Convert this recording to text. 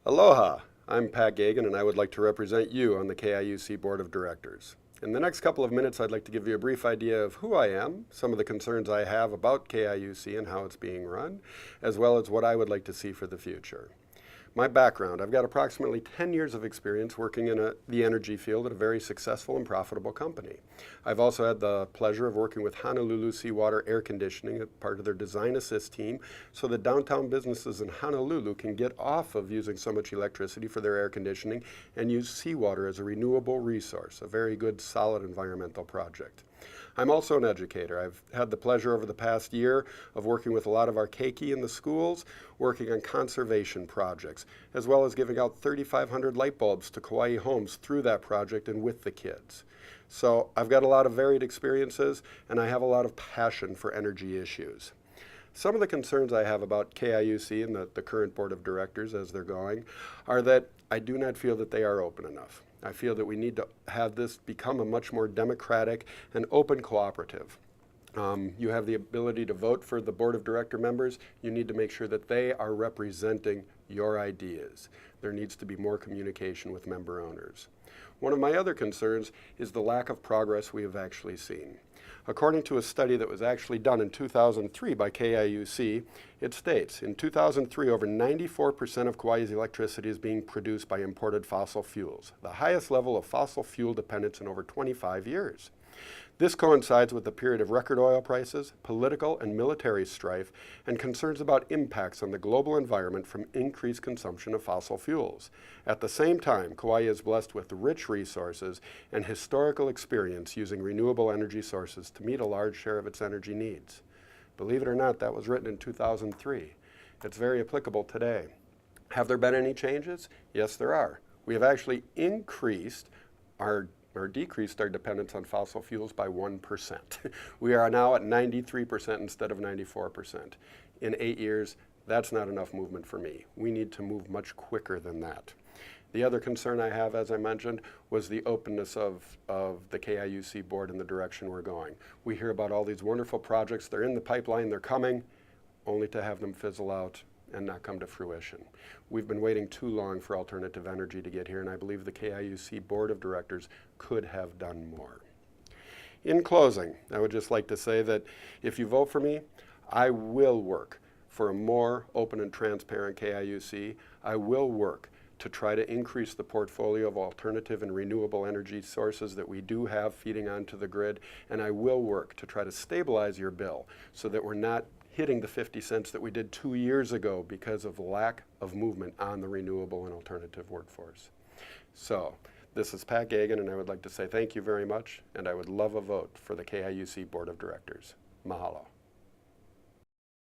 Aloha, I'm Pat Gegen and I would like to represent you on the KIUC Board of Directors. In the next couple of minutes, I'd like to give you a brief idea of who I am, some of the concerns I have about KIUC and how it's being run, as well as what I would like to see for the future. My background, I've got approximately 10 years of experience working in the energy field at a very successful and profitable company. I've also had the pleasure of working with Honolulu Seawater Air Conditioning as part of their Design Assist team so that downtown businesses in Honolulu can get off of using so much electricity for their air conditioning and use seawater as a renewable resource, a very good, solid environmental project. I'm also an educator. I've had the pleasure over the past year of working with a lot of our keiki in the schools, working on conservation projects, as well as giving out 3,500 light bulbs to Kauai homes through that project and with the kids. So I've got a lot of varied experiences, and I have a lot of passion for energy issues. Some of the concerns I have about KIUC and the current board of directors as they're going are that I do not feel that they are open enough. I feel that we need to have this become a much more democratic and open cooperative. You have the ability to vote for the board of director members. You need to make sure that they are representing your ideas. There needs to be more communication with member owners. One of my other concerns is the lack of progress we have actually seen. According to a study that was actually done in 2003 by KIUC, it states, in 2003, over 94% of Kauai's electricity is being produced by imported fossil fuels, the highest level of fossil fuel dependence in over 25 years. This coincides with a period of record oil prices, political and military strife, and concerns about impacts on the global environment from increased consumption of fossil fuels. At the same time, Kauai is blessed with rich resources and historical experience using renewable energy sources to meet a large share of its energy needs. Believe it or not, that was written in 2003. It's very applicable today. Have there been any changes? Yes, there are. We have actually increased or decreased our dependence on fossil fuels by 1%. We are now at 93% instead of 94%. In 8 years, that's not enough movement for me. We need to move much quicker than that. The other concern I have, as I mentioned, was the openness of the KIUC board and the direction we're going. We hear about all these wonderful projects. They're in the pipeline, they're coming, only to have them fizzle out and not come to fruition. We've been waiting too long for alternative energy to get here, and I believe the KIUC Board of Directors could have done more. In closing, I would just like to say that if you vote for me, I will work for a more open and transparent KIUC. I will work to try to increase the portfolio of alternative and renewable energy sources that we do have feeding onto the grid, and I will work to try to stabilize your bill so that we're not hitting the 50 cents that we did 2 years ago because of lack of movement on the renewable and alternative workforce. So, this is Pat Gegen, and I would like to say thank you very much, and I would love a vote for the KIUC Board of Directors. Mahalo.